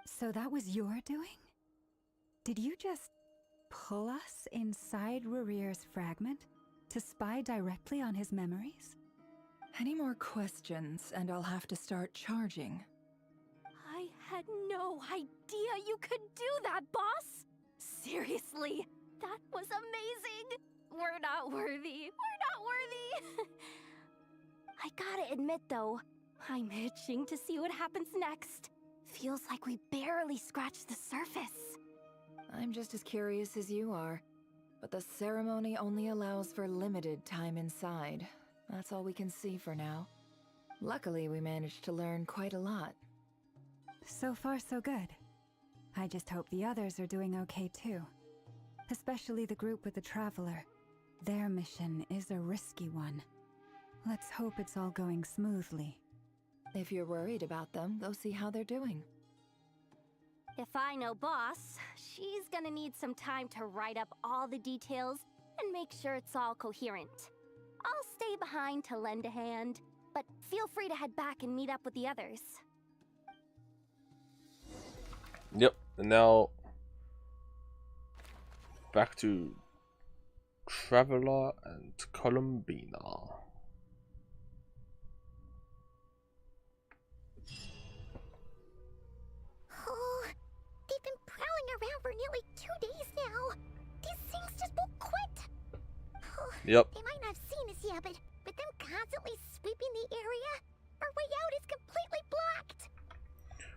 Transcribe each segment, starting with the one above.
So that was your doing? Did you just pull us inside Rurir's fragment to spy directly on his memories? Any more questions and I'll have to start charging. I had no idea you could do that, boss! Seriously, that was amazing! We're not worthy. We're not worthy! I gotta admit though, I'm itching to see what happens next. Feels like we barely scratched the surface. I'm just as curious as you are, but the ceremony only allows for limited time inside. That's all we can see for now. Luckily, we managed to learn quite a lot. So far, so good. I just hope the others are doing okay too. Especially the group with the Traveler. Their mission is a risky one. Let's hope it's all going smoothly. If you're worried about them, go see how they're doing. If I know boss, she's gonna need some time to write up all the details and make sure it's all coherent. I'll stay behind to lend a hand, but feel free to head back and meet up with the others. Yep, and now back to Traveler and Columbina. Oh, they've been prowling around for nearly 2 days now. These things just won't quit. Oh, Yep. They might not have seen us yet, but them constantly sweeping the area, our way out is completely blocked.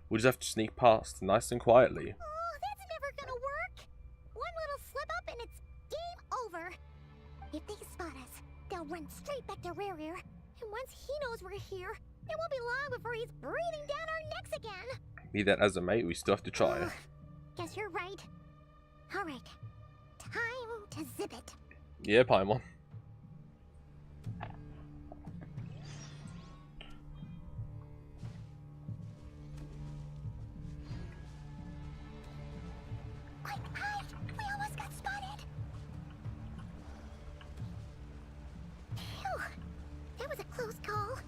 We just have to sneak past nice and quietly. Oh, that's never gonna work. One little slip up and it's game over. If they spot us, they'll run straight back to Rear. And once he knows we're here, it won't be long before he's breathing down our necks again. Be that as a mate, we still have to try. Guess you're right. Alright. Time to zip it. Yeah, Paimon. Quick, hide! We almost got spotted! Phew! That was a close call.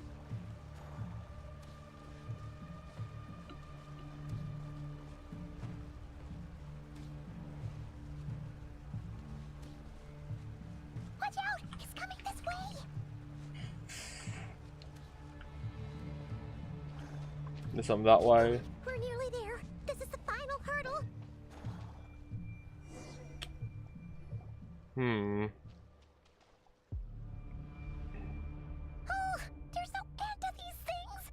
Watch out! It's coming this way! There's some that way. We're nearly there. This is the final hurdle. Oh, there's no end to these things.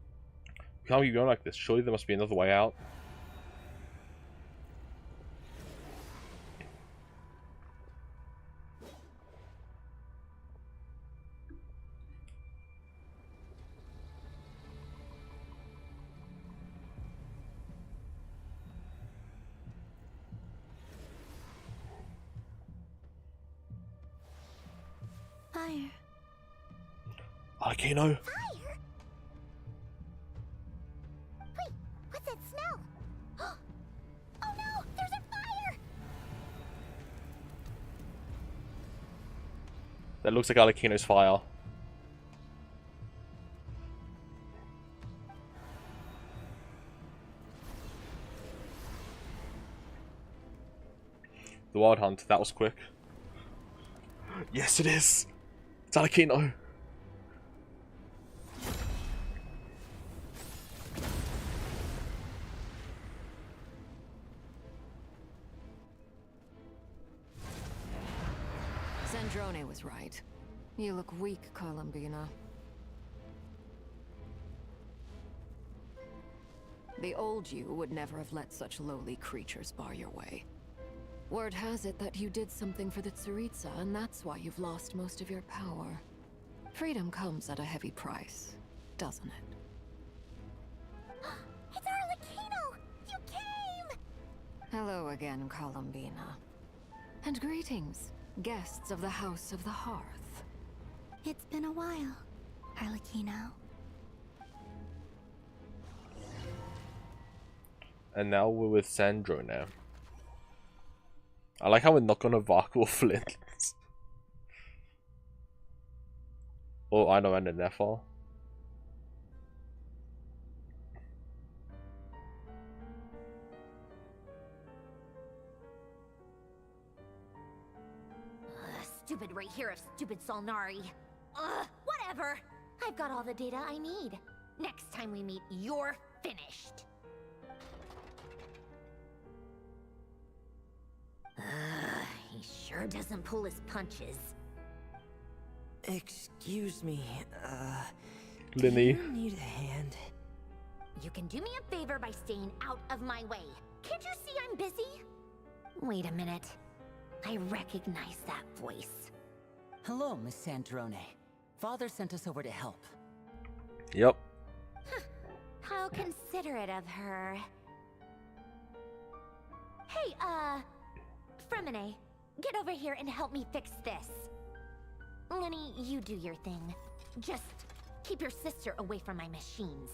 Can't keep going like this. Surely there must be another way out. Fire. Arcano. Fire? Wait, what's that smell? Oh no, there's a fire! That looks like Arlecchino's fire. The Wild Hunt, that was quick. Yes, it is! It's Arlecchino! Sandrone was right. You look weak, Columbina. The old you would never have let such lowly creatures bar your way. Word has it that you did something for the Tsaritsa, and that's why you've lost most of your power. Freedom comes at a heavy price, doesn't it? It's Arlecchino! You came! Hello again, Columbina. And greetings, guests of the House of the Hearth. It's been a while, Arlecchino. And now we're with Sandro now. I like how we're not gonna Varkle Flint. Oh, I know, and a Nephar. stupid right here of stupid Solnari. Ugh, whatever. I've got all the data I need. Next time we meet, you're finished. He sure doesn't pull his punches. Excuse me, Linny. do you need a hand? You can do me a favor by staying out of my way. Can't you see I'm busy? Wait a minute. I recognize that voice. Hello, Miss Sandrone. Father sent us over to help. Yep. How considerate of her. Hey, Fremine, get over here and help me fix this. Linny, you do your thing. Just keep your sister away from my machines.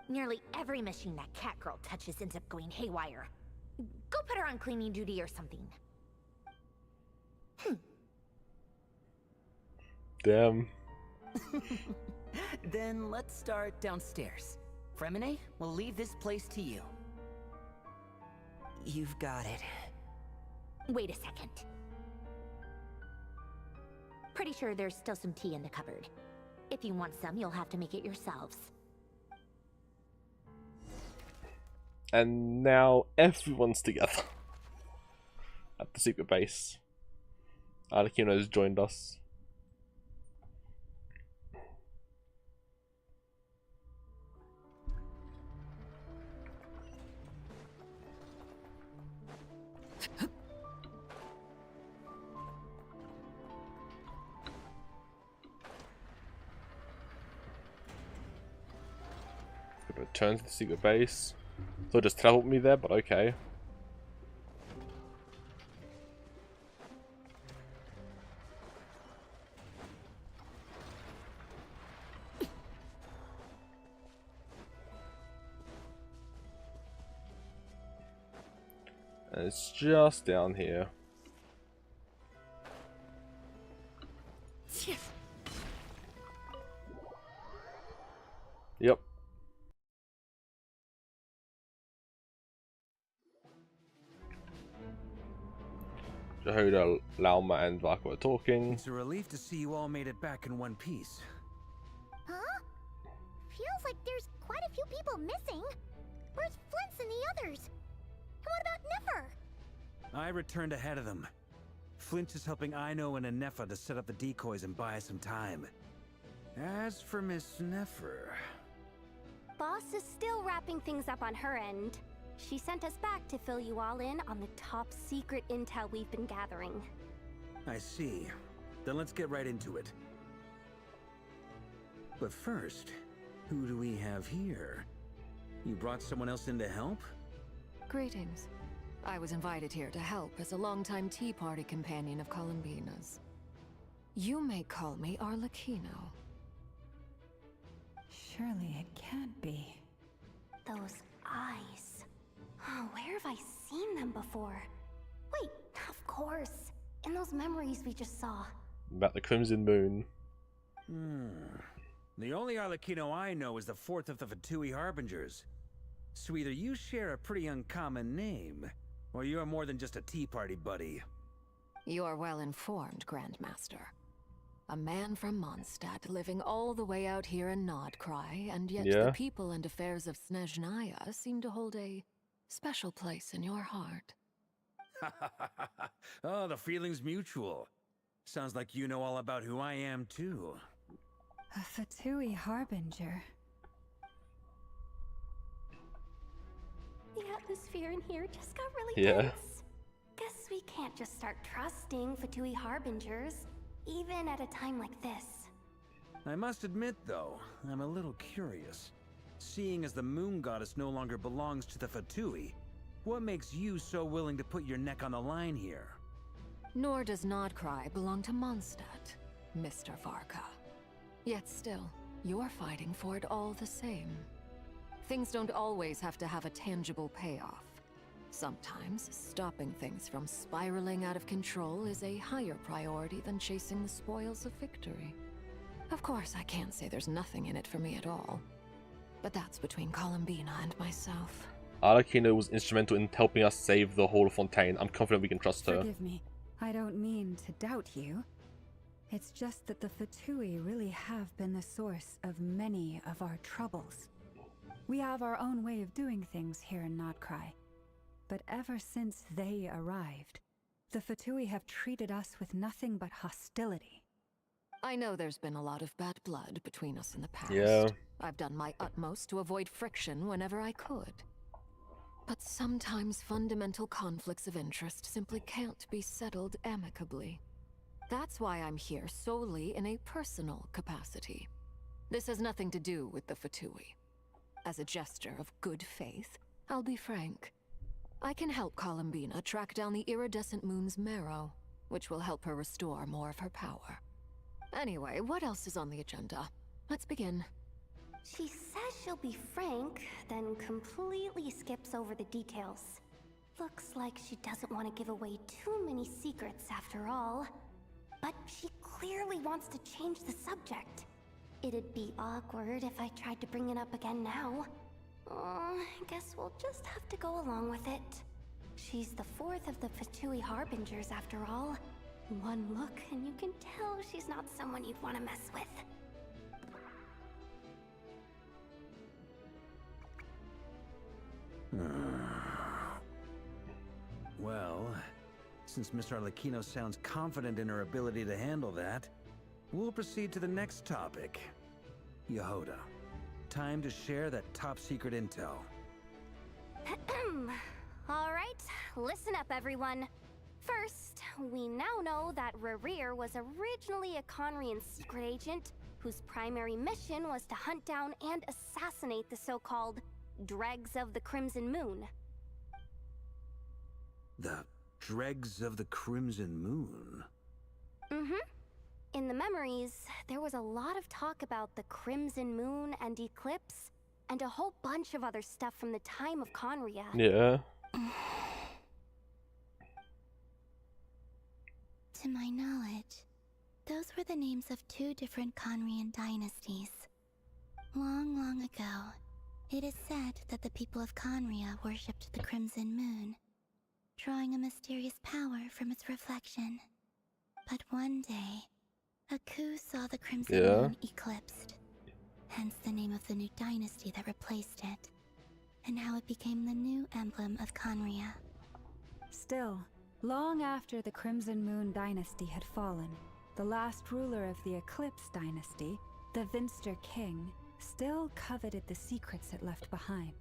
Nearly every machine that Catgirl touches ends up going haywire. Go put her on cleaning duty or something. Damn. Then let's start downstairs. Fremine, we'll leave this place to you. You've got it. Wait a second. Pretty sure there's still some tea in the cupboard. If you want some, you'll have to make it yourselves. And now everyone's together at the secret base. Arlecchino has joined us. Return to the secret base. So just teleport me there, but okay. And it's just down here. Yep. Jehoda, Lauma, and Varka are talking. It's a relief to see you all made it back in one piece. Huh? Feels like there's quite a few people missing. Where's Flint's and the others? And what about Nefer? I returned ahead of them. Flint is helping Ino and Anefa to set up the decoys and buy some time. As for Miss Nefer... Boss is still wrapping things up on her end. She sent us back to fill you all in on the top secret intel we've been gathering. I see. Then let's get right into it. But first, who do we have here? You brought someone else in to help? Greetings. I was invited here to help as a longtime Tea Party companion of Columbina's. You may call me Arlecchino. Surely it can't be. Those eyes. Oh, where have I seen them before? Wait, of course. In those memories we just saw. About the Crimson Moon. The only Arlecchino I know is the fourth of the Fatui Harbingers. So either you share a pretty uncommon name, or you're more than just a Tea Party buddy. You're well informed, Grandmaster. A man from Mondstadt living all the way out here in Nod-Krai, and yet Yeah. the people and affairs of Snezhnaya seem to hold a special place in your heart. Oh, the feeling's mutual. Sounds like you know all about who I am, too. A Fatui Harbinger. The atmosphere in here just got really Yeah. tense. Guess we can't just start trusting Fatui Harbingers, even at a time like this. I must admit, though, I'm a little curious. Seeing as the Moon Goddess no longer belongs to the Fatui, what makes you so willing to put your neck on the line here? Nor does Nod-Krai belong to Mondstadt, Mr. Varka. Yet still, you're fighting for it all the same. Things don't always have to have a tangible payoff. Sometimes, stopping things from spiraling out of control is a higher priority than chasing the spoils of victory. Of course, I can't say there's nothing in it for me at all. But that's between Columbina and myself. Arlecchino was instrumental in helping us save the Hall of Fontaine. I'm confident we can trust her. Forgive me. I don't mean to doubt you. It's just that the Fatui really have been the source of many of our troubles. We have our own way of doing things here in Nod-Krai. But ever since they arrived, the Fatui have treated us with nothing but hostility. I know there's been a lot of bad blood between us in the past. Yeah. I've done my utmost to avoid friction whenever I could. But sometimes fundamental conflicts of interest simply can't be settled amicably. That's why I'm here solely in a personal capacity. This has nothing to do with the Fatui. As a gesture of good faith, I'll be frank. I can help Columbina track down the iridescent moon's marrow, which will help her restore more of her power. Anyway, what else is on the agenda? Let's begin. She says she'll be frank, then completely skips over the details. Looks like she doesn't want to give away too many secrets after all. But she clearly wants to change the subject. It'd be awkward if I tried to bring it up again now. I guess we'll just have to go along with it. She's the fourth of the Fatui Harbingers after all. One look and you can tell she's not someone you'd want to mess with. Well, since Miss Arlecchino sounds confident in her ability to handle that, we'll proceed to the next topic. Yehoda, time to share that top-secret intel. Alright, listen up everyone. First, we now know that Rerir was originally a Conrian secret agent whose primary mission was to hunt down and assassinate the so-called Dregs of the Crimson Moon. The Dregs of the Crimson Moon? Mm-hmm. In the memories, there was a lot of talk about the Crimson Moon and Eclipse, and a whole bunch of other stuff from the time of Conria. Yeah. To my knowledge, those were the names of two different Conrian dynasties. Long, long ago, it is said that the people of Conria worshipped the Crimson Moon, drawing a mysterious power from its reflection. But one day, a coup saw the Crimson Moon eclipsed, hence the name of the new dynasty that replaced it, and how it became the new emblem of Conria. Still, long after the Crimson Moon dynasty had fallen, the last ruler of the Eclipse dynasty, the Vinster King, still coveted the secrets it left behind.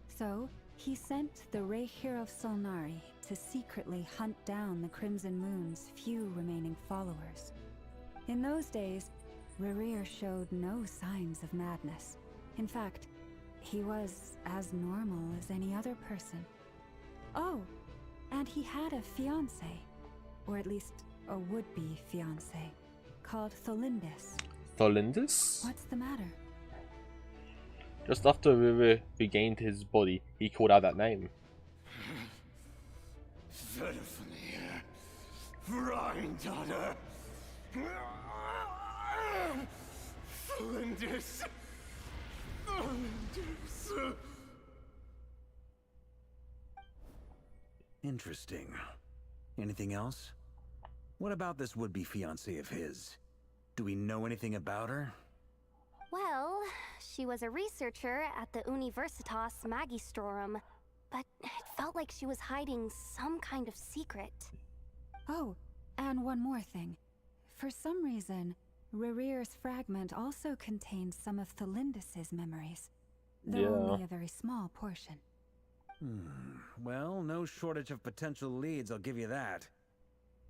So, he sent the Rehir of Solnari to secretly hunt down the Crimson Moon's few remaining followers. In those days, Rerir showed no signs of madness. In fact, he was as normal as any other person. Oh, and he had a fiancé, or at least a would-be fiancé, called Tholindis. Tholindis? What's the matter? Just after Rerir regained his body, he called out that name. Verfnir, Freindaughter, Tholindis, Tholindis. Interesting. Anything else? What about this would-be fiancé of his? Do we know anything about her? Well, she was a researcher at the Universitas Magistrorum, but it felt like she was hiding some kind of secret. Oh, and one more thing. For some reason, Rerir's fragment also contains some of Tholindis' memories, though only a very small portion. Well, no shortage of potential leads, I'll give you that.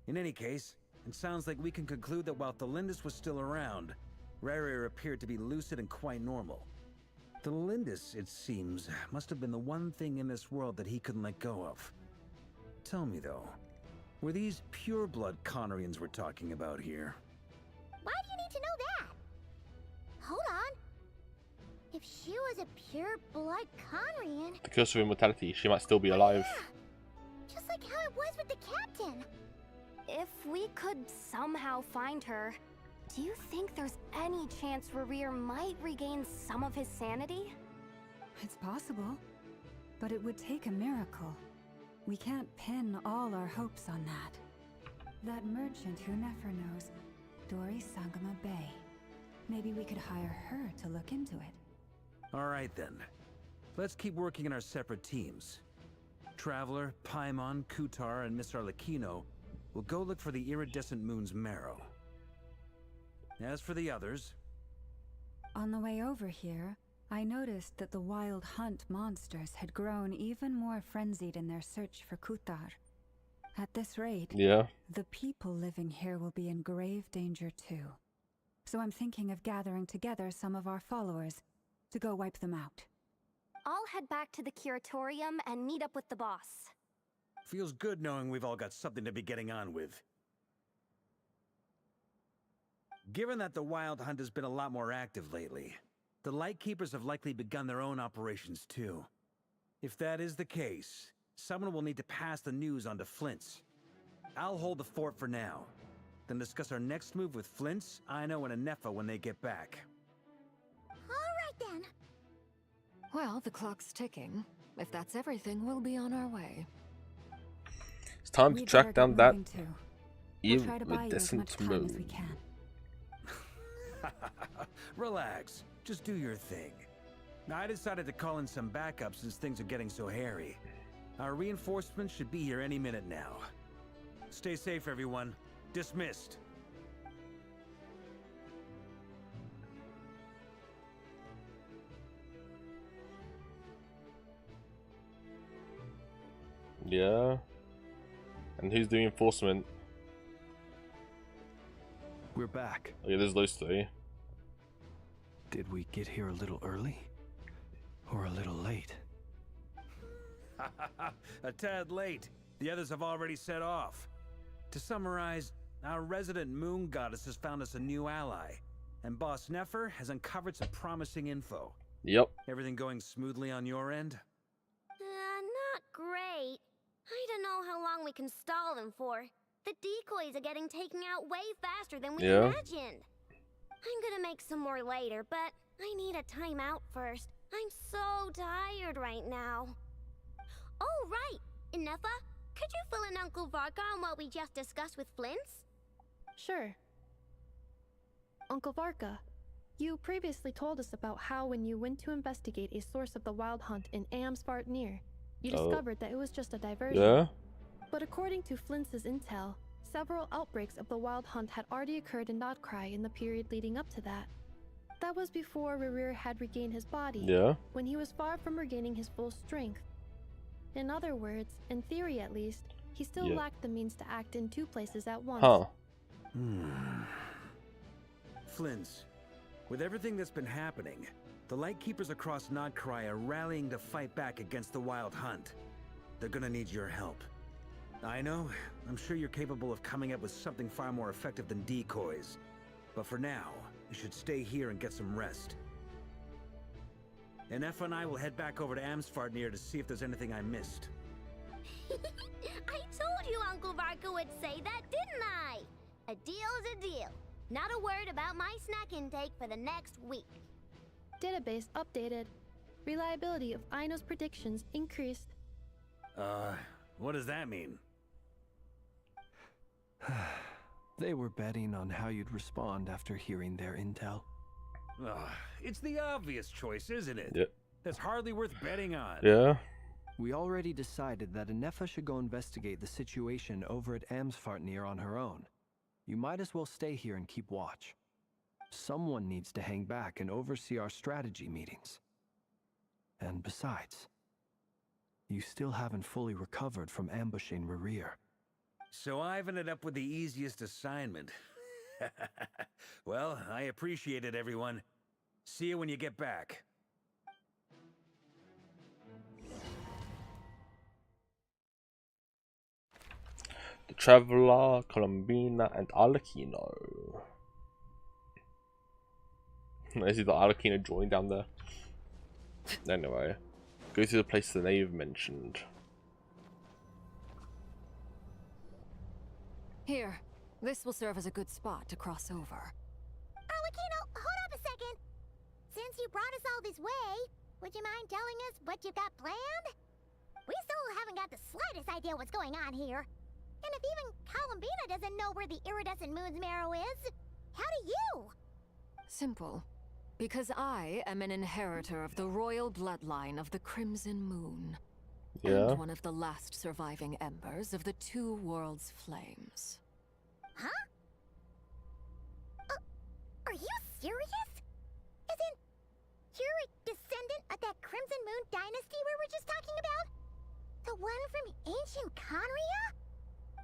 In any case, it sounds like we can conclude that while Tholindis was still around, Rerir appeared to be lucid and quite normal. Tholindis, it seems, must have been the one thing in this world that he couldn't let go of. Tell me though, were these pure-blood Conrians we're talking about here? Why do you need to know that? Hold on. If she was a pure-blood Conrian... The curse of immortality, she might still be alive. Yeah, just like how it was with the captain. If we could somehow find her, do you think there's any chance Rerir might regain some of his sanity? It's possible, but it would take a miracle. We can't pin all our hopes on that. That merchant who never knows, Dory Sangama Bay. Maybe we could hire her to look into it. Alright then. Let's keep working in our separate teams. Traveler, Paimon, Kutar, and Miss Arlecchino will go look for the iridescent moon's marrow. As for the others... On the way over here, I noticed that the wild hunt monsters had grown even more frenzied in their search for Kutar. At this rate, Yeah. the people living here will be in grave danger too. So I'm thinking of gathering together some of our followers to go wipe them out. I'll head back to the curatorium and meet up with the boss. Feels good knowing we've all got something to be getting on with. Given that the Wild Hunt has been a lot more active lately, the Lightkeepers have likely begun their own operations too. If that is the case, someone will need to pass the news on to Flint's. I'll hold the fort for now, then discuss our next move with Flint's, Aino, and Anefa when they get back. Alright then. Well, the clock's ticking. If that's everything, we'll be on our way. It's time to We'd track better down get that moving, too. We'll try to buy you as much iridescent time as we moon. can. Relax, just do your thing. I decided to call in some backup since things are getting so hairy. Our reinforcements should be here any minute now. Stay safe, everyone. Dismissed. Yeah. And who's doing enforcement? We're back. Oh yeah, there's those three. Did we get here a little early? Or a little late? A tad late. The others have already set off. To summarize, our resident moon goddess has found us a new ally, and Boss Nefer has uncovered some promising info. Yep. Everything going smoothly on your end? Not great. I don't know how long we can stall them for. The decoys are getting taken out way faster than we imagined. I'm gonna make some more later, but I need a timeout first. I'm so tired right now. Oh, right! Inefa, could you fill in Uncle Varka on what we just discussed with Flint's? Sure. Uncle Varka, you previously told us about how when you went to investigate a source of the Wild Hunt in Amsvartnir, you discovered that it was just a diversion. Yeah. But according to Flint's intel, several outbreaks of the Wild Hunt had already occurred in Nod-Krai in the period leading up to that. That was before Rerir had regained his body, Yeah. when he was far from regaining his full strength. In other words, in theory at least, he still lacked the means to act in two places at once. Huh. Flint's, with everything that's been happening, the Lightkeepers across Nod-Krai are rallying to fight back against the Wild Hunt. They're gonna need your help. I know, I'm sure you're capable of coming up with something far more effective than decoys. But for now, you should stay here and get some rest. Anefa and I will head back over to Amsvartnir to see if there's anything I missed. I told you Uncle Varka would say that, didn't I? A deal is a deal. Not a word about my snack intake for the next week. Database updated. Reliability of Aino's predictions increased. What does that mean? They were betting on how you'd respond after hearing their intel. It's the obvious choice, isn't it? Yep. That's hardly worth betting on. Yeah. We already decided that Anefa should go investigate the situation over at Amsvartnir on her own. You might as well stay here and keep watch. Someone needs to hang back and oversee our strategy meetings. And besides, you still haven't fully recovered from ambushing Rerir. So I've ended up with the easiest assignment. Well, I appreciate it, everyone. See you when you get back. The Traveler, Colombina, and Arlecchino. I see the Arlecchino drawing down there. Anyway, go to the place the knave mentioned. Here, this will serve as a good spot to cross over. Arlecchino, hold up a second. Since you brought us all this way, would you mind telling us what you've got planned? We still haven't got the slightest idea what's going on here. And if even Columbina doesn't know where the iridescent moon's marrow is, How do you? Simple. Because I am an inheritor of the royal bloodline of the Crimson Moon. Yeah. And one of the last surviving embers of the Two Worlds' flames. Huh? Are you serious? Isn't you're a descendant of that Crimson Moon dynasty we were just talking about? The one from ancient Conria?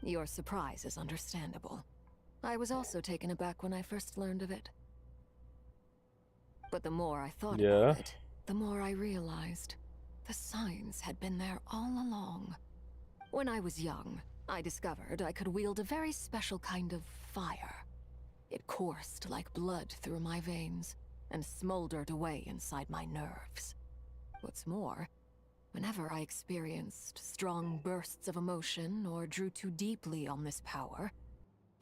Your surprise is understandable. I was also taken aback when I first learned of it. But the more I thought about it, the more I realized the signs had been there all along. When I was young, I discovered I could wield a very special kind of fire. It coursed like blood through my veins and smoldered away inside my nerves. What's more, whenever I experienced strong bursts of emotion or drew too deeply on this power,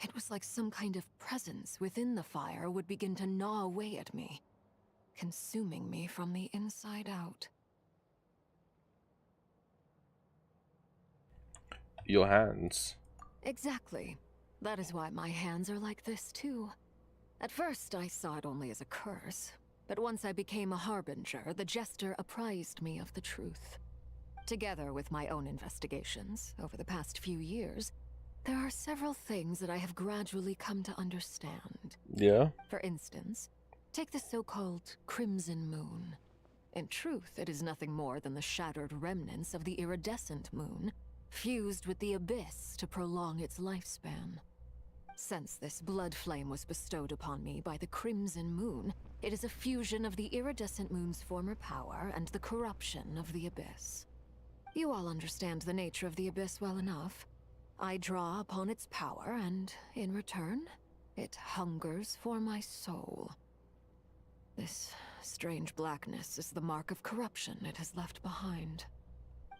it was like some kind of presence within the fire would begin to gnaw away at me, consuming me from the inside out. Your hands. Exactly. That is why my hands are like this too. At first I saw it only as a curse, but once I became a harbinger, the jester apprised me of the truth. Together with my own investigations over the past few years, there are several things that I have gradually come to understand. Yeah. For instance, take the so-called Crimson Moon. In truth, it is nothing more than the shattered remnants of the iridescent moon, fused with the abyss to prolong its lifespan. Since this blood flame was bestowed upon me by the Crimson Moon, it is a fusion of the iridescent moon's former power and the corruption of the abyss. You all understand the nature of the abyss well enough. I draw upon its power, and in return, it hungers for my soul. This strange blackness is the mark of corruption it has left behind.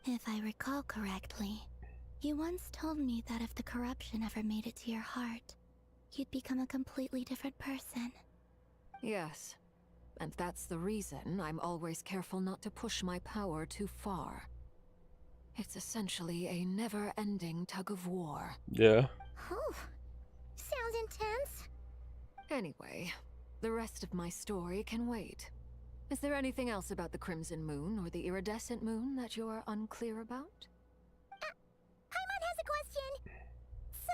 If I recall correctly, you once told me that if the corruption ever made it to your heart, you'd become a completely different person. Yes, and that's the reason I'm always careful not to push my power too far. It's essentially a never-ending tug-of-war. Yeah. Oh, sounds intense. Anyway, the rest of my story can wait. Is there anything else about the Crimson Moon or the Iridescent Moon that you're unclear about? Paimon has a question. So,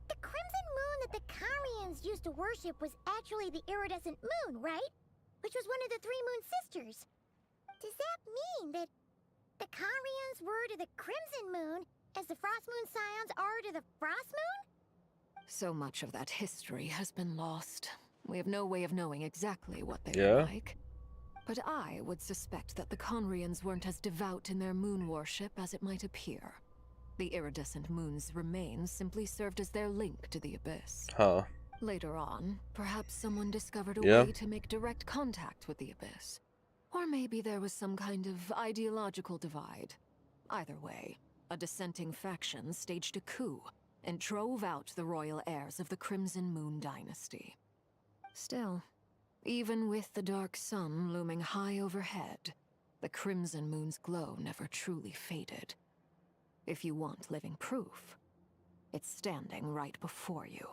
the Crimson Moon that the Karians used to worship was actually the Iridescent Moon, right? Which was one of the three Moon Sisters. Does that mean that the Karians were to the Crimson Moon as the Frost Moon Scions are to the Frost Moon? So much of that history has been lost. We have no way of knowing exactly what they were like. But I would suspect that the Conrians weren't as devout in their moon worship as it might appear. The iridescent moon's remains simply served as their link to the abyss. Huh. Later on, perhaps someone discovered a way to make direct contact with the abyss. Or maybe there was some kind of ideological divide. Either way, a dissenting faction staged a coup and drove out the royal heirs of the Crimson Moon dynasty. Still, even with the dark sun looming high overhead, the Crimson Moon's glow never truly faded. If you want living proof, it's standing right before you.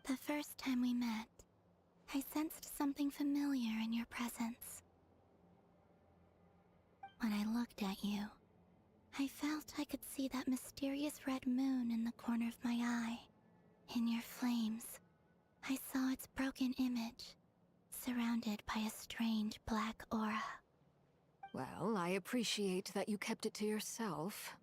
The first time we met, I sensed something familiar in your presence. When I looked at you, I felt I could see that mysterious red moon in the corner of my eye. In your flames, I saw its broken image, surrounded by a strange black aura. Well, I appreciate that you kept it to yourself.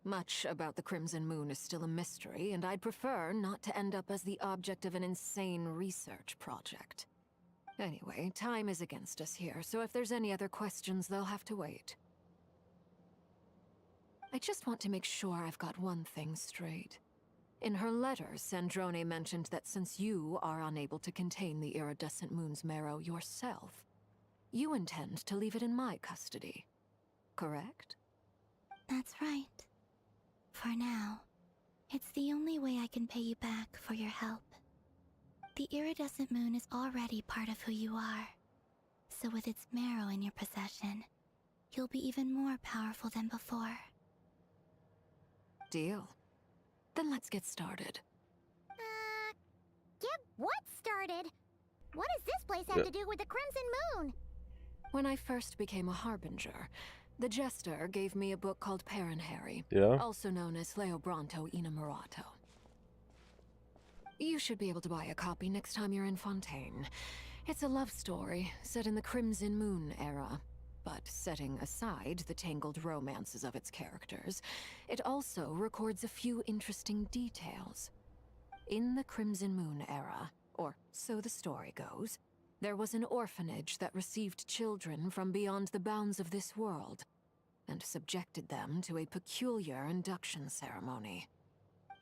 Much about the Crimson Moon is still a mystery, and I'd prefer not to end up as the object of an insane research project. Anyway, time is against us here, so if there's any other questions, they'll have to wait. I just want to make sure I've got one thing straight. In her letter, Sandrone mentioned that since you are unable to contain the iridescent moon's marrow yourself, you intend to leave it in my custody. Correct? That's right. For now, it's the only way I can pay you back for your help. The iridescent moon is already part of who you are. So with its marrow in your possession, you'll be even more powerful than before. Deal. Then let's get started. Get What started? What does this place have to do with the Crimson Moon? When I first became a Harbinger, the Jester gave me a book called Paranhari, also known as Leobranto Innamorato. You should be able to buy a copy next time you're in Fontaine. It's a love story set in the Crimson Moon era, but setting aside the tangled romances of its characters, it also records a few interesting details. In the Crimson Moon era, or so the story goes, there was an orphanage that received children from beyond the bounds of this world, and subjected them to a peculiar induction ceremony.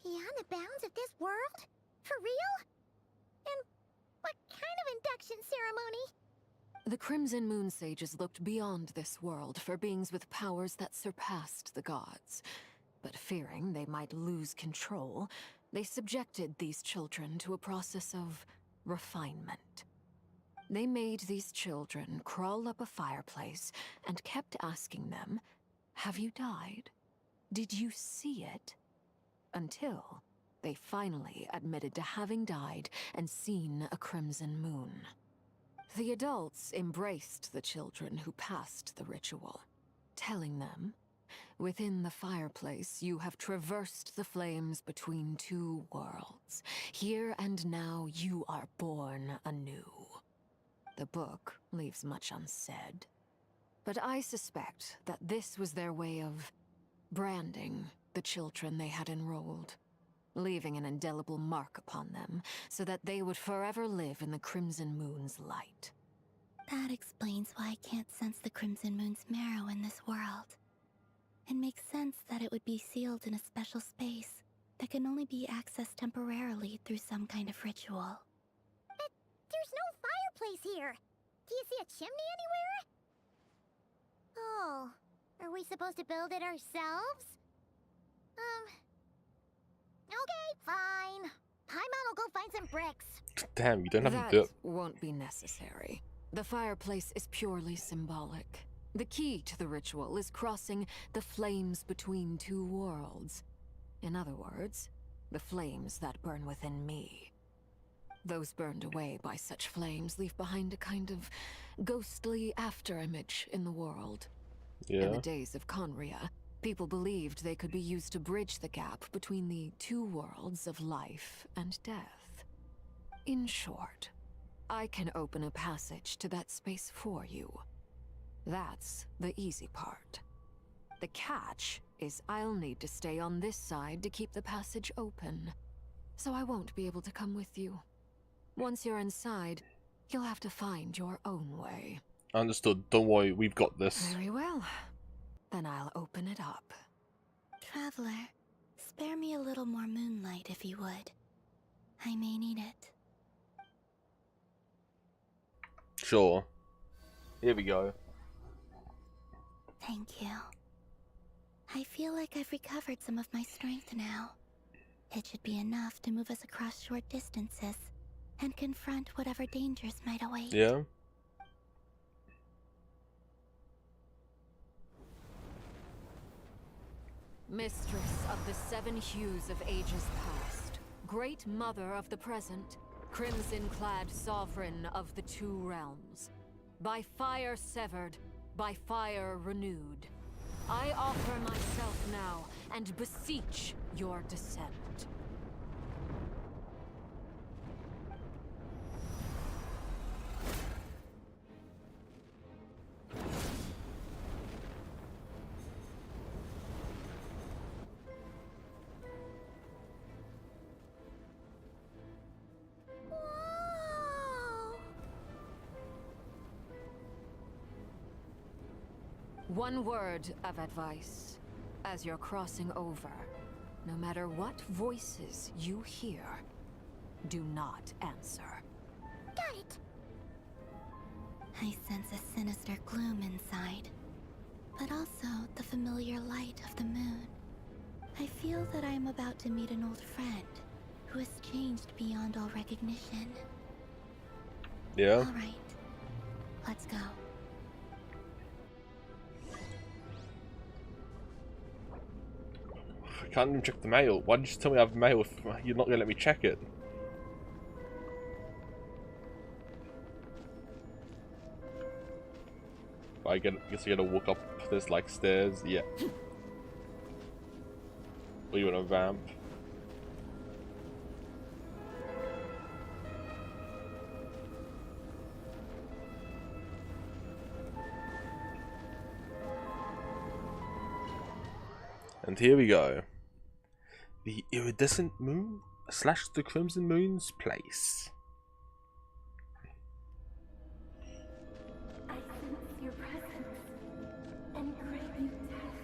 Beyond the bounds of this world? For real? And what kind of induction ceremony? The Crimson Moon sages looked beyond this world for beings with powers that surpassed the gods. But fearing they might lose control, they subjected these children to a process of refinement. They made these children crawl up a fireplace and kept asking them, "Have you died? Did you see it?" Until they finally admitted to having died and seen a crimson moon. The adults embraced the children who passed the ritual, telling them, "Within the fireplace, you have traversed the flames between two worlds. Here and now, you are born anew." The book leaves much unsaid, but I suspect that this was their way of branding the children they had enrolled, leaving an indelible mark upon them so that they would forever live in the Crimson Moon's light. That explains why I can't sense the Crimson Moon's marrow in this world. It makes sense that it would be sealed in a special space that can only be accessed temporarily through some kind of ritual. But there's no fireplace here! Do you see a chimney anywhere? Oh, are we supposed to build it ourselves? Okay, fine. Paimon will go find some bricks. Damn, you don't have that to do it. Won't be necessary. The fireplace is purely symbolic. The key to the ritual is crossing the flames between two worlds. In other words, the flames that burn within me. Those burned away by such flames leave behind a kind of ghostly afterimage in the world. In the days of Conria, people believed they could be used to bridge the gap between the two worlds of life and death. In short, I can open a passage to that space for you. That's the easy part. The catch is I'll need to stay on this side to keep the passage open, so I won't be able to come with you. Once you're inside, you'll have to find your own way. Understood. Don't worry, we've got this. Very well. Then I'll open it up. Traveler, spare me a little more moonlight if you would. I may need it. Sure. Here we go. Thank you. I feel like I've recovered some of my strength now. It should be enough to move us across short distances and confront whatever dangers might await. Yeah. Mistress of the seven hues of ages past, great mother of the present, crimson-clad sovereign of the two realms, by fire severed, by fire renewed, I offer myself now and beseech your descent. One word of advice. As you're crossing over, no matter what voices you hear, do not answer. Got it! I sense a sinister gloom inside, but also the familiar light of the moon. I feel that I am about to meet an old friend who has changed beyond all recognition. Yeah. All right, let's go. I can't even check the mail. Why did you just tell me I have mail if you're not going to let me check it? But I guess I gotta walk up this like stairs. Yeah. Or you want a vamp? And here we go. The iridescent moon / the crimson moon's place. I sense your presence and crave you death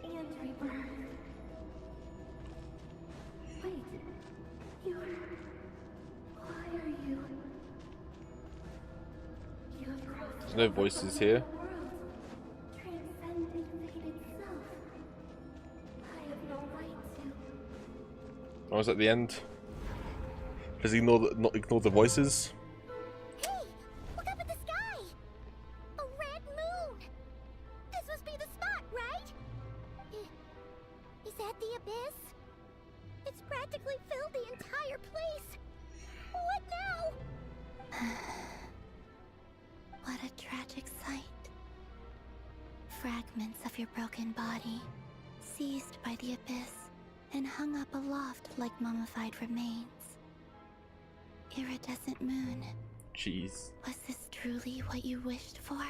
and rebirth. Wait, why are you? You have crossed. There's no voices here. Transcending fate itself. I have no right to. I was at the end. Please not ignore the voices. Hey, look up at the sky! A red moon! This must be the spot, right? Is that the abyss? It's practically filled the entire place. What now? What a tragic sight. Fragments of your broken body, seized by the abyss, and hung up aloft like mummified remains. Iridescent moon. Jeez. Was this truly what you wished for?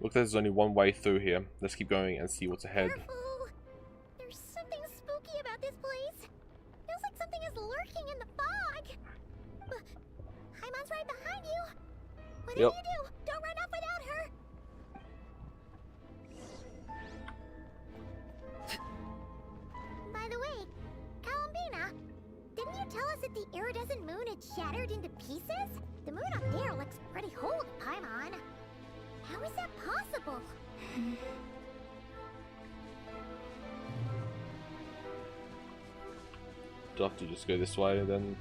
Look, there's only one way through here. Let's keep going and see what's ahead. Careful. There's something spooky about this place. Feels like something is lurking in the fog. Haimon's right behind you. Whatever Yep. you do, don't run off without her. By the way, Columbina, didn't you tell us that the iridescent moon had shattered into pieces? The moon up there looks pretty whole to Paimon. How is that possible? Do I have to just go this way then?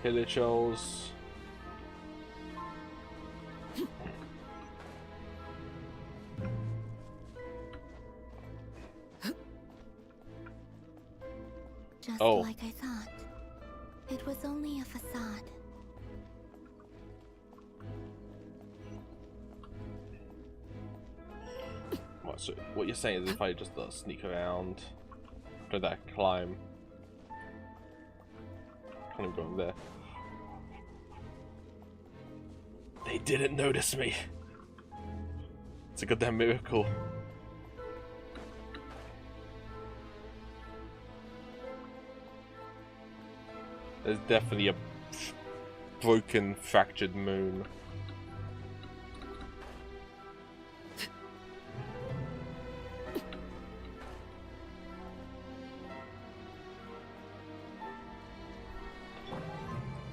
Hilichels. Just Oh. like I thought. It was only a facade. Right, so what you're saying is if I just sneak around, do that climb, kind of going there. They didn't notice me. It's a goddamn miracle. There's definitely a broken, fractured moon.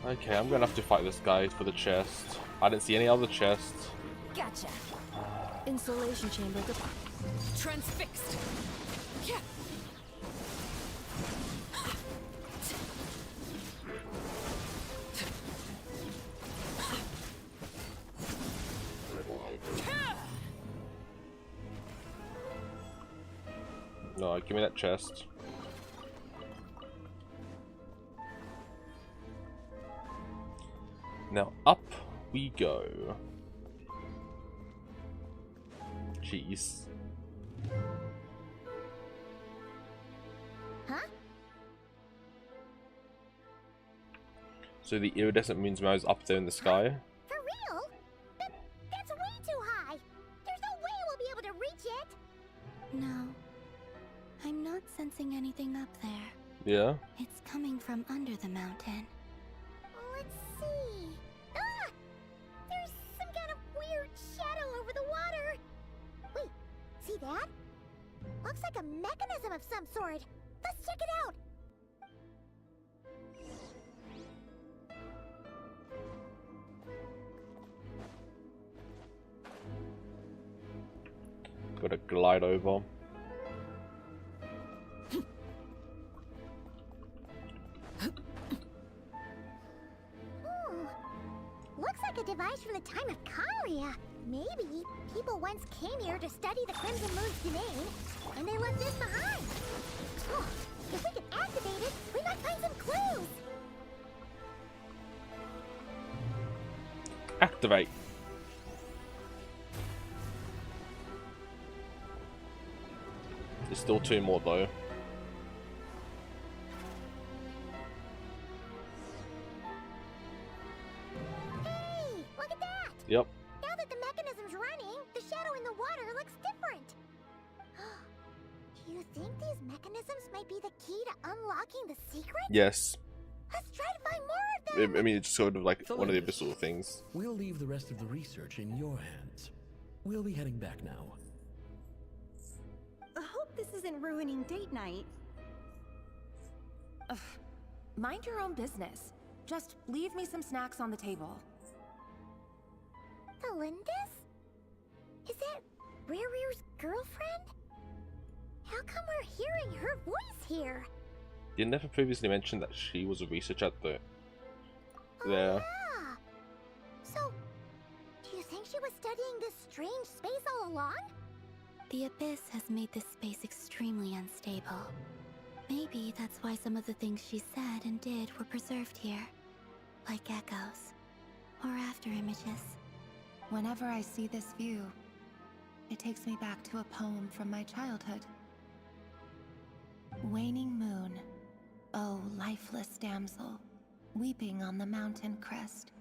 Okay, I'm gonna have to fight this guy for the chest. I didn't see any other chests. Gotcha. Insulation chamber transfixed. Yeah. No, give me that chest. Now up we go. Jeez. Huh? So the iridescent moon's mouse up there in the sky. For real? That's way too high. There's no way we'll be able to reach it. No. I'm not sensing anything up there. Yeah. It's coming from under the mountain. Let's see. Ah! There's some kind of weird shadow over the water. Wait, see that? Looks like a mechanism of some sort. Let's check it out. Gotta glide over. Looks like a device from the time of Karia. Maybe people once came here to study the Crimson Moon's domain, and they left this behind. Oh, if we can activate it, we might find some clues. Activate. There's still 2 more though. Hey, look at that! Yep. Now that the mechanism's running, the shadow in the water looks different. You think these mechanisms might be the key to unlocking the secret? Yes. Let's try to find more of them! I mean, it's sort of like one of the Olympus, abyssal things. We'll leave the rest of the research in your hands. We'll be heading back now. I hope this isn't ruining date night. Ugh. Mind your own business. Just leave me some snacks on the table. The Lindis? Is that Rear's girlfriend? How come we're hearing her voice here? You never previously mentioned that she was a researcher at the... Oh, there. yeah. So, do you think she was studying this strange space all along? The Abyss has made this space extremely unstable. Maybe that's why some of the things she said and did were preserved here. Like echoes. Or after images. Whenever I see this view, it takes me back to a poem from my childhood. Waning moon, oh lifeless damsel, weeping on the mountain crest.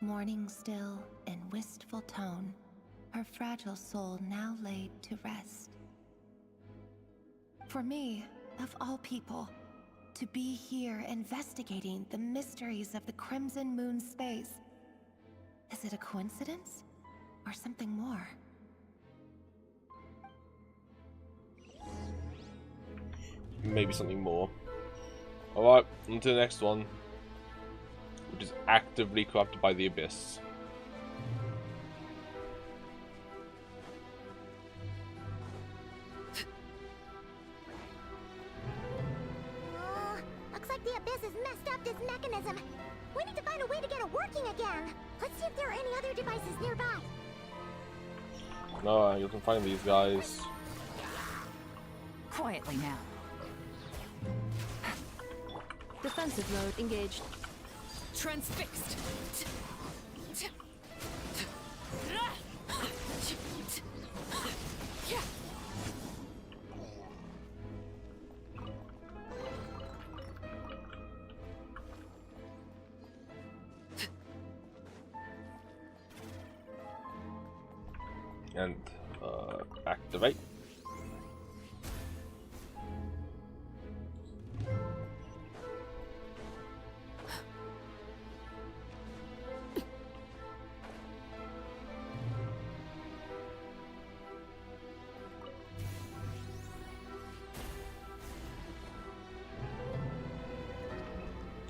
Mourning still in wistful tone, her fragile soul now laid to rest. For me, of all people, to be here investigating the mysteries of the Crimson Moon space, is it a coincidence or something more? Maybe something more. Alright, on to the next one. Which is actively corrupted by the Abyss. Looks like the Abyss has messed up this mechanism. We need to find a way to get it working again. Let's see if there are any other devices nearby. No, you can find these guys. Quietly now. Defensive mode engaged. Transfixed. And activate.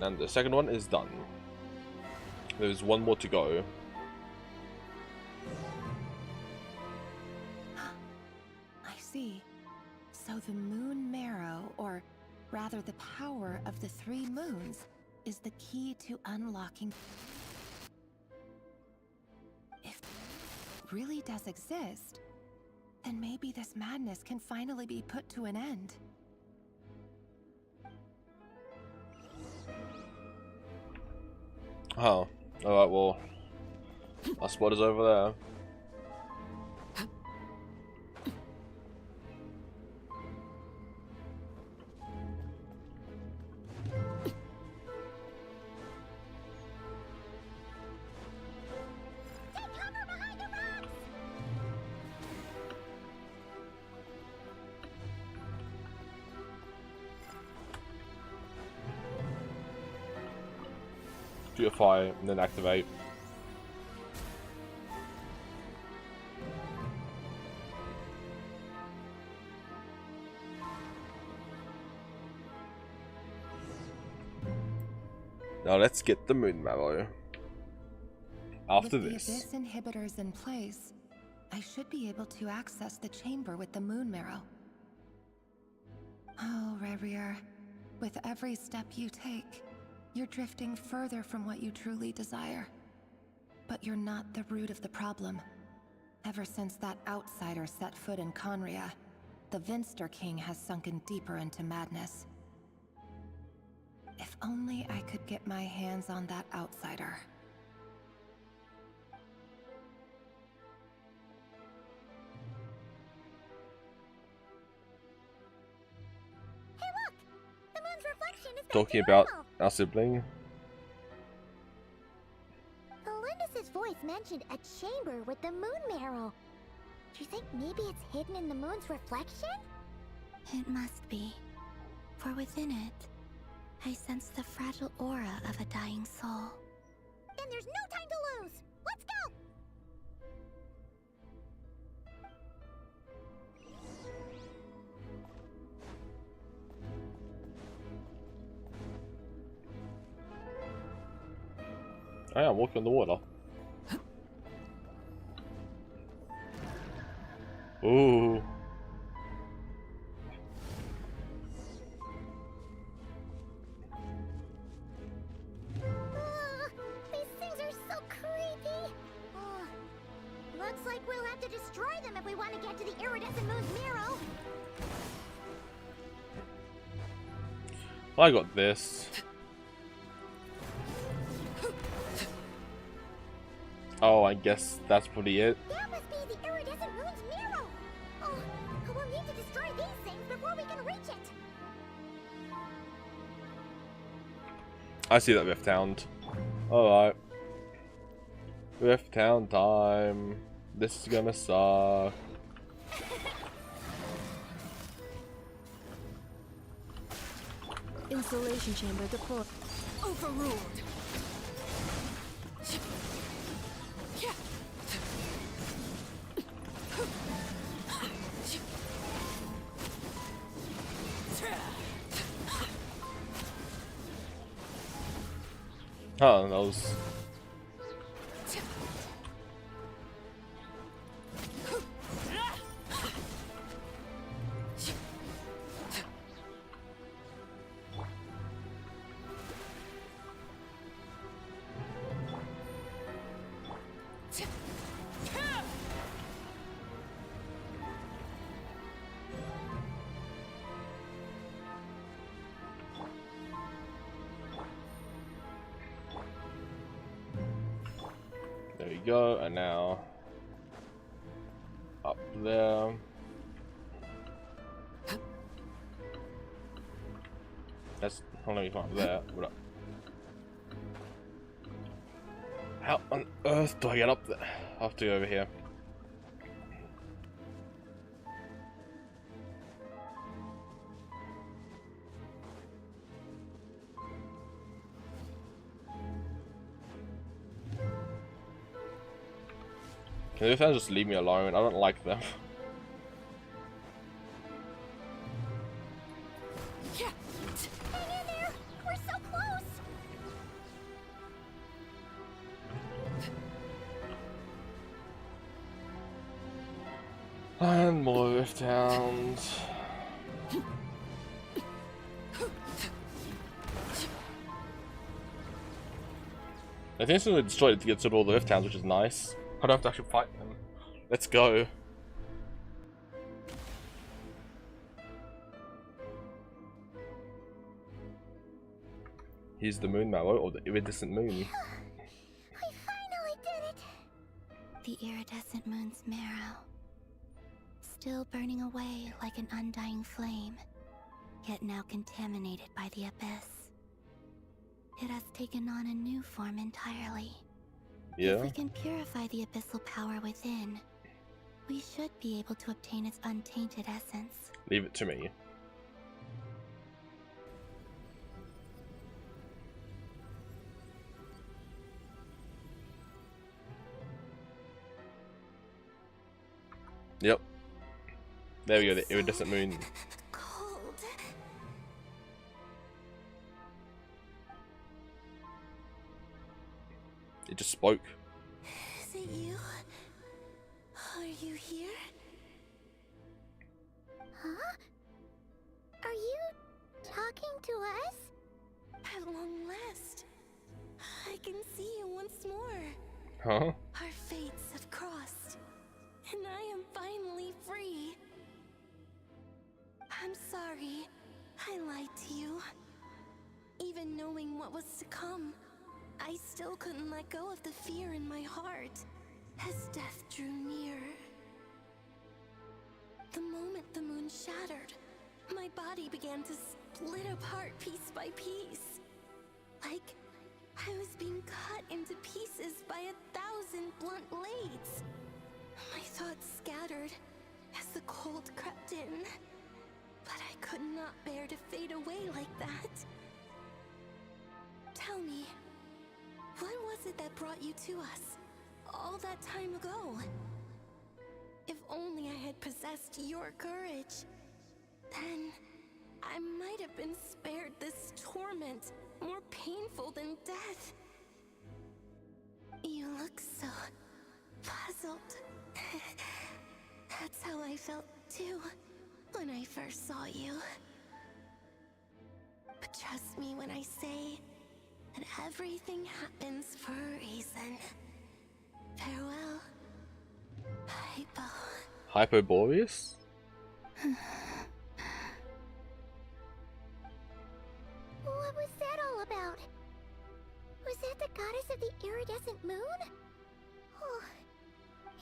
And the second one is done. There's one more to go. I see. So the moon marrow, or rather the power of the 3 moons, is the key to unlocking. If it really does exist, then maybe this madness can finally be put to an end. Oh, alright, well, our spot is over there. Purify and then activate. Now let's get the moon marrow. After with this. With the Abyss inhibitors in place, I should be able to access the chamber with the moon marrow. Oh, Rerir, with every step you take, you're drifting further from what you truly desire. But you're not the root of the problem. Ever since that outsider set foot in Conria, the Vinster King has sunken deeper into madness. If only I could get my hands on that outsider. Hey look! The moon's reflection is back Talking to about normal. our sibling. Lindis's voice mentioned a chamber with the moon marrow. Do you think maybe it's hidden in the moon's reflection? It must be. For within it, I sense the fragile aura of a dying soul. Then there's no time to lose! Let's go! I am walking on the water. Ooh. These things are so creepy. Looks like we'll have to destroy them if we want to get to the iridescent moon's marrow. I got this. Oh, I guess that's probably it. That must be the iridescent moon's marrow. Oh, we'll need to destroy these things before we can reach it. I see that Rift Hound. Alright. Rift Hound time. This is gonna suck. Installation chamber deployed. Overruled. Oh, that was... There we go, and now up there. That's hold on, let me find there. What up? How on earth do I get up there? I have to go over here. Can the fans just leave me alone? I don't like them. Hang in there! We're so close! And more Rift Hounds. I think it's going to destroy it to get to all the Rift Hounds, which is nice. I don't have to actually fight them. Let's go. Here's the moon marrow, or the iridescent moon. We finally did it! The iridescent moon's marrow. Still burning away like an undying flame, yet now contaminated by the abyss. It has taken on a new form entirely. Yeah. If we can purify the abyssal power within, we should be able to obtain its untainted essence. Leave it to me. Yep. There we go, the iridescent moon. Cold. It just spoke. Is it you? Are you here? Huh? Are you talking to us? At long last, I can see you once more. Huh? Our fates have crossed. I am finally free. I'm sorry. I lied to you. Even knowing what was to come, I still couldn't let go of the fear in my heart as death drew near. The moment the moon shattered, my body began to split apart piece by piece. Like I was being cut into pieces by 1,000 blunt blades. My thoughts scattered as the cold crept in, but I could not bear to fade away like that. Tell me, what was it that brought you to us all that time ago? If only I had possessed your courage, then I might have been spared this torment more painful than death. You look so puzzled. That's how I felt too when I first saw you. But trust me when I say that everything happens for a reason. Farewell, Hyperboreus? What was that all about? Was that the goddess of the iridescent moon? Oh,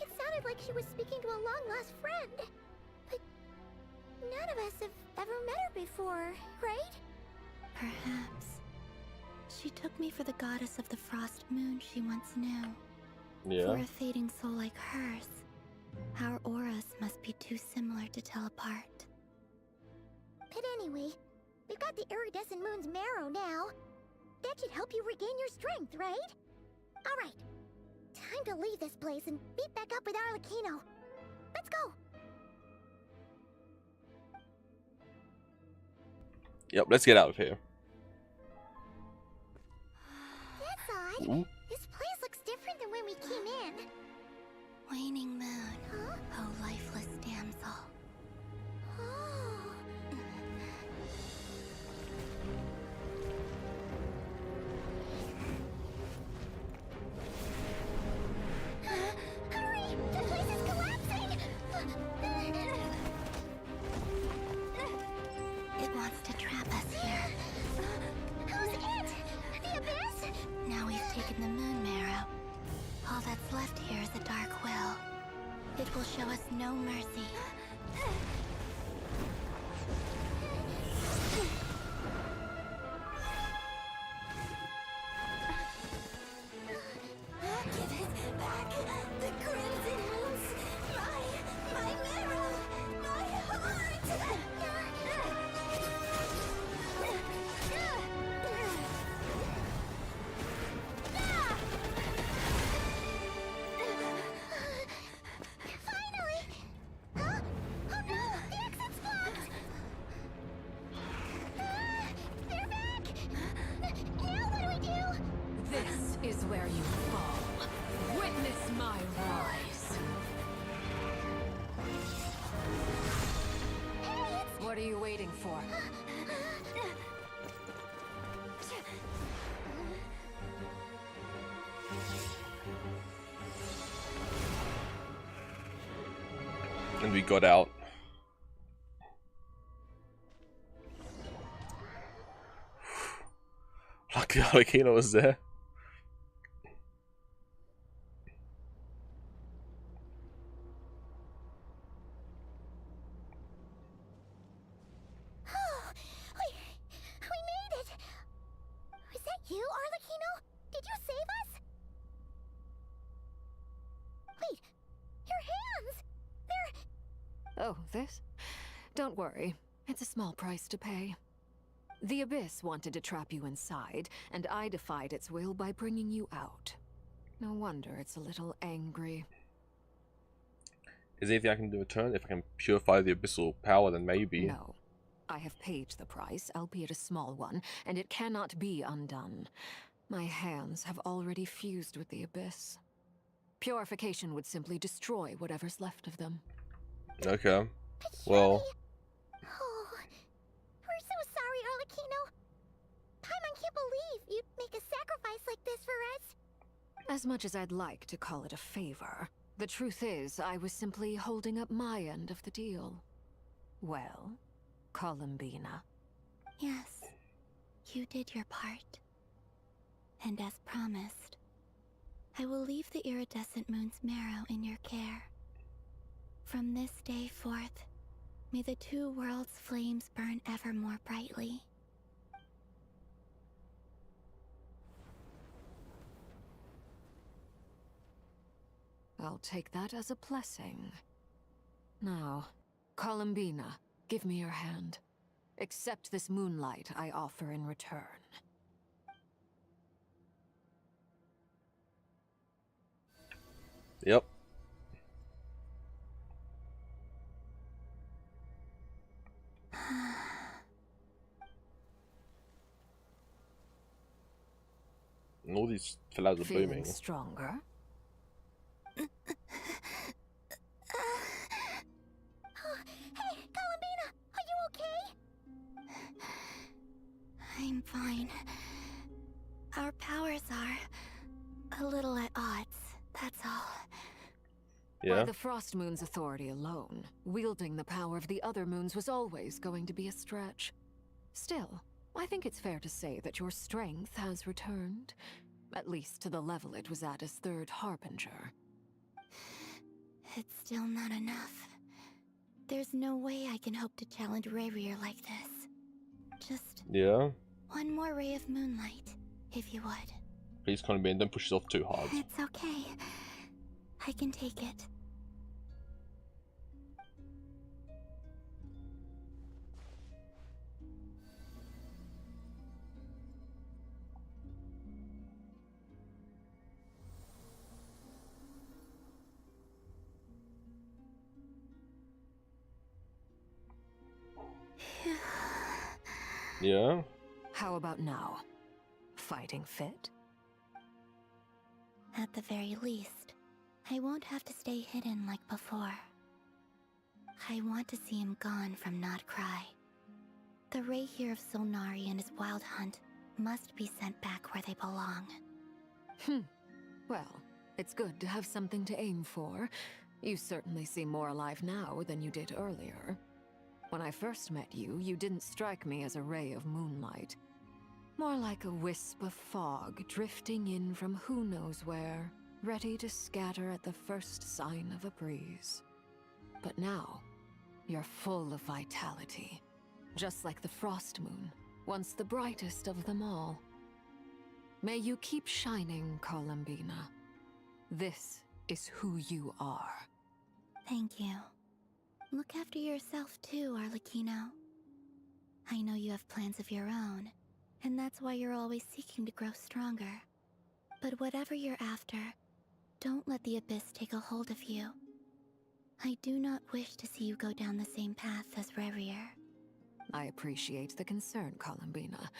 it sounded like she was speaking to a long-lost friend. But none of us have ever met her before, right? Perhaps. She took me for the goddess of the frost moon she once knew. Yeah. For a fading soul like hers, our auras must be too similar to tell apart. But anyway, we've got the iridescent moon's marrow now. That should help you regain your strength, right? Alright, time to leave this place and meet back up with Arlecchino. Let's go! Yep, let's get out of here. That's odd. Ooh. This place looks different than when we came in. Waning moon, Huh? oh lifeless damsel. Oh. Hurry! The place is collapsing! It wants to trap us here. Who's it? The Abyss? Now we've taken the moon marrow. All that's left here is a dark will. It will show us no mercy. Give it back! The crimson moons! My marrow! My heart! Finally! Huh? Oh no! The exit's blocked! They're back! Now what do we do? This is where you fall. Witness my rise. Hey, it's... What are you waiting for? And we got out. Lucky Arlecchino was there. We made it! Was that you, Arlecchino? Did you save us? Wait, your hands! They're... Oh, this? Don't worry. It's a small price to pay. The Abyss wanted to trap you inside, and I defied its will by bringing you out. No wonder it's a little angry. Is there anything I can do in return? If I can purify the abyssal power, then maybe. No. I have paid the price, albeit a small one, and it cannot be undone. My hands have already fused with the Abyss. Purification would simply destroy whatever's left of them. Okay. Well. Oh, we're so sorry, Arlecchino. Paimon can't believe you'd make a sacrifice like this for us. As much as I'd like to call it a favor, The truth is, I was simply holding up my end of the deal. Well, Columbina. Yes, you did your part. And as promised, I will leave the iridescent moon's marrow in your care. From this day forth, may the two worlds' flames burn ever more brightly. I'll take that as a blessing. Now, Columbina, give me your hand. Accept this moonlight I offer in return. Yep. And all these fellas are Feeling booming. Stronger? Hey, Columbina, are you okay? I'm fine. Our powers are a little at odds, that's all. Yeah. By the Frost Moon's authority alone, wielding the power of the other moons was always going to be a stretch. Still, I think it's fair to say that your strength has returned, at least to the level it was at as Third Harbinger. It's still not enough. There's no way I can hope to challenge Rayrear like this. Just one more ray of moonlight, if you would. Please, Columbina, don't push yourself too hard. It's okay. I can take it. Yeah. How about now? Fighting fit? At the very least, I won't have to stay hidden like before. I want to see him gone from Nod-Krai. The ray here of Solnari and his wild hunt must be sent back where they belong. Well, it's good to have something to aim for. You certainly seem more alive now than you did earlier. When I first met you, you didn't strike me as a ray of moonlight. More like a wisp of fog drifting in from who knows where, ready to scatter at the first sign of a breeze. But now, you're full of vitality. Just like the Frost Moon, once the brightest of them all. May you keep shining, Columbina. This is who you are. Thank you. Look after yourself too, Arlecchino. I know you have plans of your own, and that's why you're always seeking to grow stronger. But whatever you're after, don't let the Abyss take a hold of you. I do not wish to see you go down the same path as Rayrear. I appreciate the concern, Columbina.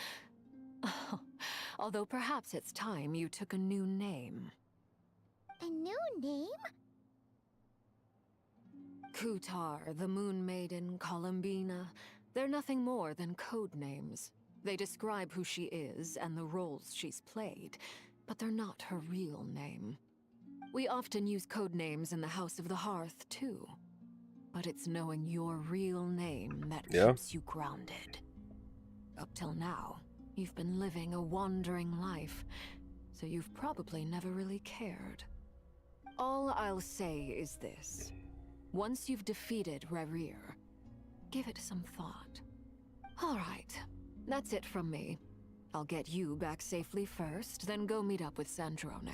Although perhaps it's time you took a new name. A new name? Kutar, the Moon Maiden, Columbina, they're nothing more than code names. They describe who she is and the roles she's played, but they're not her real name. We often use code names in the House of the Hearth, too. But it's knowing your real name that keeps you grounded. Up till now, you've been living a wandering life, so you've probably never really cared. All I'll say is this. Once you've defeated Rayrear, give it some thought. All right, that's it from me. I'll get you back safely first, then go meet up with Sandrone.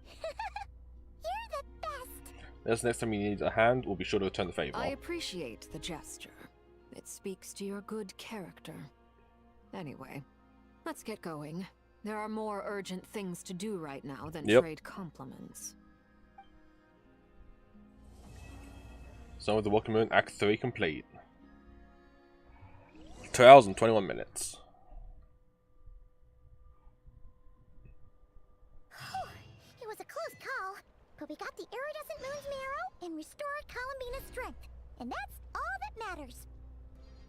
You're the best! As next time you need a hand, we'll be sure to return the favor. I appreciate the gesture. It speaks to your good character. Anyway, let's get going. There are more urgent things to do right now than trade compliments. So with the Welkin Moon, Act 3 complete. 2 hours and 21 minutes. It was a close call, but we got the iridescent moon's marrow and restored Columbina's strength. And that's all that matters.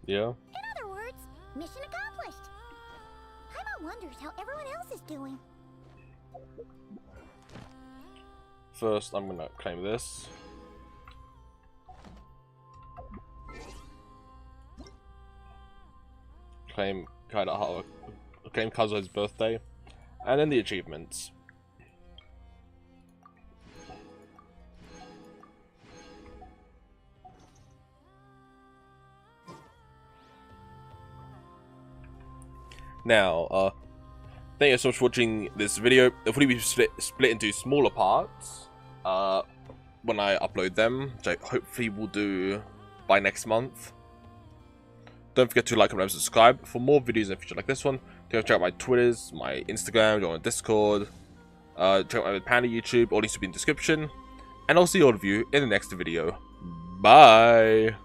Yeah. In other words, mission accomplished. Paimon wonders how everyone else is doing. First, I'm gonna claim this. Claim Kazuha's birthday, and then the achievements. Now, thank you so much for watching this video. It'll probably be split into smaller parts when I upload them, which I hopefully will do by next month. Don't forget to like, comment, and subscribe for more videos in the future like this one. Check out my Twitters, my Instagram, join my Discord, check out my Panda YouTube, all links will be in the description. And I'll see all of you in the next video. Bye!